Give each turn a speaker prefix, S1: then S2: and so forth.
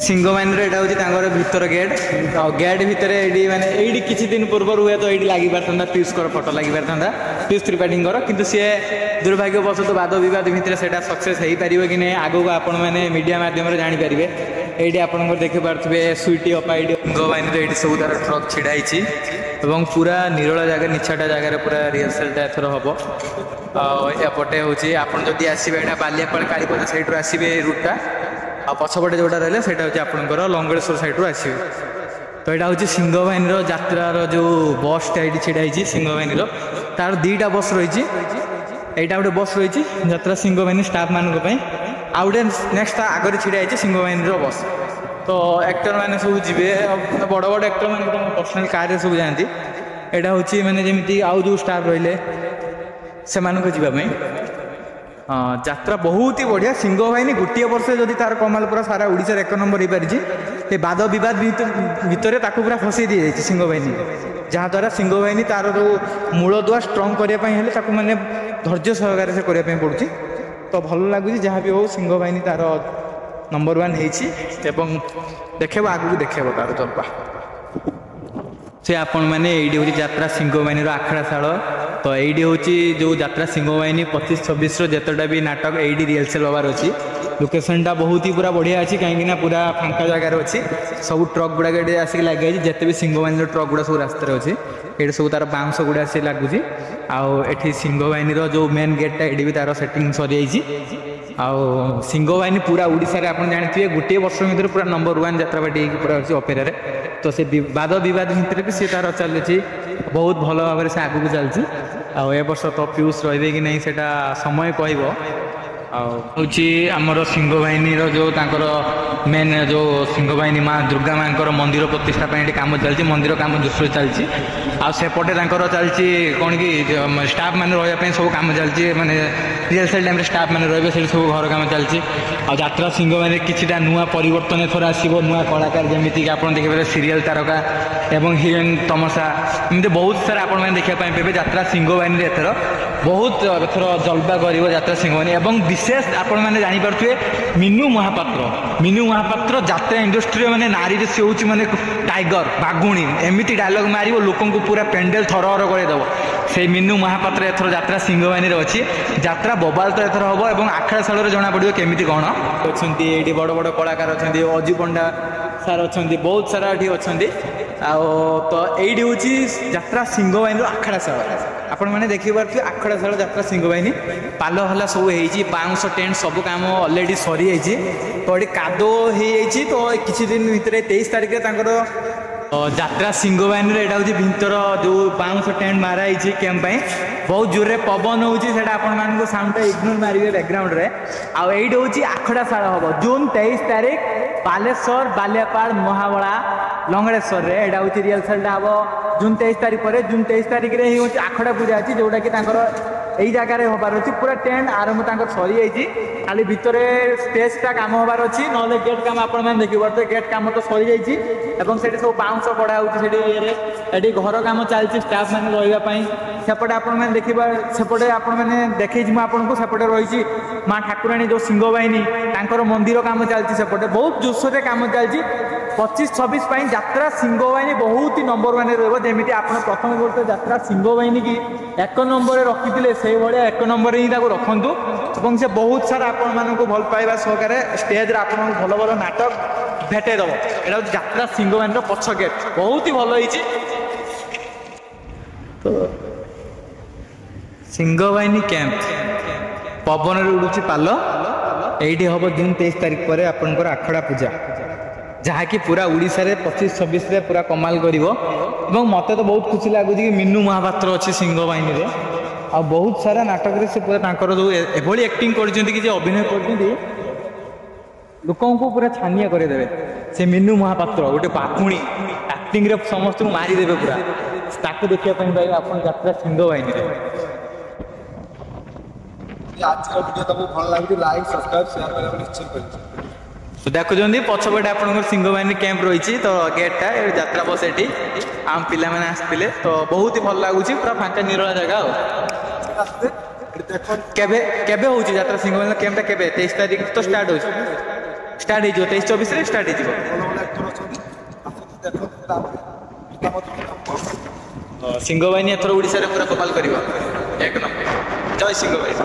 S1: सिंहबाहिनी एटा हूँ भीतर गेट और गेट भितर ये माने ये किसी दिन पूर्व हुए तो ये लगी पारता पीयूष फोटो लगी पारता पीयूष त्रिपाठी किंतु सी दुर्भाग्यवशत वाद विवाद भितर से सक्सेस हो पार कि नहीं आगू आपण मैंने मीडिया मध्यम जानीपारे ये आप देखिपे स्वीटी अपा ये सिंहबाहिनी ये सब तार ट्रक छिड़ाई पूरा निरोला जगह निछाटा जगार पूरा रिहर्सल एथर हम आपटे हूँ आप आसवे बालियापाड़ कालीपदा सैड्रु आसवे रूटा आ पछपटे जोटा रहा से आपंकर लंगेश्वर सैड्रु आसवे तो यहाँ हूँ सिंहबाहिनी यात्रार जो बसटा ये छिड़ाई सिंहबाहिनी तार दुईटा बस रही यहाँ गोटे बस रही यात्रा सिंहबाहिनी स्टाफ मानी आउ गए नेक्स्ट आगे छिड़ाई सिंहबाहिनी बस तो एक्टर मैंने सब जी बड़ बड़ एक्टर मैंने पर्सनाल कार सब जाती यहाँ हूँ मैंने जमी आउ जो स्टाफ रही से जावाई यात्रा बहुत ही बढ़िया सिंहबाहिनी गोटे वर्ष जदि तार कमाल पूरा सारा ओडिशा 1 नंबर हो पारी वाद विवाद भितर पूरा फसई दी जाए सिंहबाहिनी जहाँद्वारा सिंहबाहिनी तार जो मूल दुआ स्ट्रंग करने मैंने धैर्य सहकार से करने पड़ुची तो भल लगुच जहाँ भी हो सिंहबाहिनी तार नंबर 1 होती देखेब आगू देखेब तार चलवा से आपण मैंने ये हूँ यात्रा सिंहबाहिनी आखड़ाशाल तो ये हूँ जो यात्रा सिंहबाहिनी 25-26 जितेटा भी नाटक ये रिहर्सल हबार अच्छी लोकेशनटा बहुत ही पूरा बढ़िया अच्छी कहीं पूरा फांका जगार अच्छी सब ट्रक गुड़ाक ये आसिक लगे जिते भी सिंहबाहिनी ट्रक गुड़ा सब रास्तार अच्छी ये सब तार बाउंस गुड़ा आसिक लगुच आठी सिंहबाहिनी जो मेन गेटा ये भी तार सेटिंग सरी आउ सिंहबाहिनी पूरा ओडिशा रे आपण जानते गोटे वर्ष भर पूरा नंबर 1 यात्रापाटी पूरा अच्छी अपेरार तो से वाद विवाद भितर भी सी तार चलती बहुत भल भाव से आगू चलती ए वर्ष तो पीयूष रे कि नहीं सेटा समय कह आमर सिंहबाहिनी जो मेन जो सिंहबाहिनी माँ दुर्गा माँ मंदिर प्रतिष्ठा कम चलती मंदिर कम जोर चलती आसेपटे चलती कौन कि स्टाफ मैंने रही सब कम चलती माने रिहर्सल टाइम स्टाफ मैंने रे सब घर कम चलती यात्रा सिंहबाहिनी किसी नुआ परिवर्तन एथर आसो नुआ कलाकार जमीक आप देखिए सीरियल तारका एवं हिरोइन तमसा एमती बहुत सारा आप देखा पाइबे यात्रा सिंहबाहिनी एथर बहुत एथर जल्वा कर यात्रा सिंहबाहिनी एवं विशेष आपण मैंने जानीपे मीनू महापात्र यात्रा इंडस्ट्री मैंने नारी सी हूँ माने टाइगर बाघुणी एमती डायलॉग मार लोक पूरा पेंडेल थरहर करदेव से मीनू महापात्र एथर यात्रा सिंहबाहिनी अच्छी यात्रा बबाल तो एथर हम और आखड़ाशाल जना पड़ो केमी कौन अच्छा ये बड़ बड़ कलाकार अच्छा अजू पंडा सार अच्छा बहुत सारा ये अच्छा तो ये हूँ यात्रा सिंहबाहिनी आखड़ाशाल आपण मैंने देखिए आखड़ाशाल यात्रा सिंहबाहिनी पाल हल्ला सब हो बाउंस टेंट सब कम अलरेडी सरी तो ये कादो हो तो किसी दिन भितर 23 तारिख यात्रा सिंहबाहिनी यहाँ हूँ भितर जो बाउंस टेंट माराई कैंप बहुत जोर पवन होता आपण साउंड इग्नोर मारे बैकग्राउंड रे आईट हूँ आखड़ाशाल हम जून 23 तारिख बालेश्वर बालियापाड़ महाबला लंगड़ेश्वर रे यहाँ हूँ रिहर्सल हम जून 23 तारिख पर जून 23 तारिख में ही आखड़ा पूजा अच्छी जोटा कि यही जगार हबार अच्छी पूरा टेंट आरंभ सरी खाली भितर स्टेजटा काम हबार अच्छी ना गेट काम आप देखिए गेट काम तो सरी जाइए सब बाउंस बढ़ा होती घर काम चलती स्टाफ मैंने रही सेपटे आप देखा सेपटे आपने देखे आपको सेपटे रही माँ ठाकुराणी जो सिंहबाहिनी मंदिर काम चलती सेपटे बहुत जोरसोर काम चलती 25-26 यात्रा सिंहबाहिनी बहुत ही नंबर 1 रही आप प्रथम वर्ष यात्रा सिंहबाहिनी की 1 नंबर रखी से भाया 1 नंबर ही रखु और से बहुत सारा आपण भल पाइबा सहकार स्टेज आप भल भल नाटक भेटेदब यहाँ यात्रा सिंहबाहिनी पछ गेट बहुत ही भल होती तो सिंहबाहिनी कैंप पवन उड़ूची पाल ये हम जून 23 तारिख पर आपंकर आखड़ा पूजा जहाँकि पूरा ओडिशा रे 25-26 पूरा कमाल कर मत तो बहुत खुशी लगुच कि मीनू महापात्र अच्छे सिंहबाहिनी रे आ बहुत सारा नाटक रे से पूरा जो एभली एक्टिंग कर अभिनय कर लोक पूरा छानिया करदे से मीनू महापात्र गोटे बाघुणी एक्टिंग रे समस्त मारिदेवे पूरा ताको देखिया पाइबा आपण यात्रा सिंहबाहिनी रे
S2: आज का वीडियो तुमको भल लागि लाइक सब्सक्राइब शेयर करबा निश्चय करियो
S1: तो देखुं पछपटे आप सिंहबाहिनी कैंप रही तो गेटा यात्रा बस ये आम पिला मैंने आसते तो बहुत ही भल लगुच पूरा फांका निरोला जगह केबे केबे होची यात्रा सिंहबाहिनी कैंपटा केबे 23 तारिख तो स्टार्ट होची ଷ୍ଟାର୍ଟ ହେଇଯିବ 23-24 ରେ ଷ୍ଟାର୍ଟ ହେଇଯିବ।
S2: ଭଲ ଭଲ ଆକ୍ଟର ଅଛନ୍ତି ଆସନ୍ତୁ ଦେଖନ୍ତୁ ତାପରେ ମତାମତ
S1: ସିଂହ ବାହିନୀ ଏଥର ଓଡ଼ିଶାରେ ପୁରା କମାଲ କରିବ। ଏକ ନମ୍ବର। ଜୟ ସିଂହ ବାହିନୀ।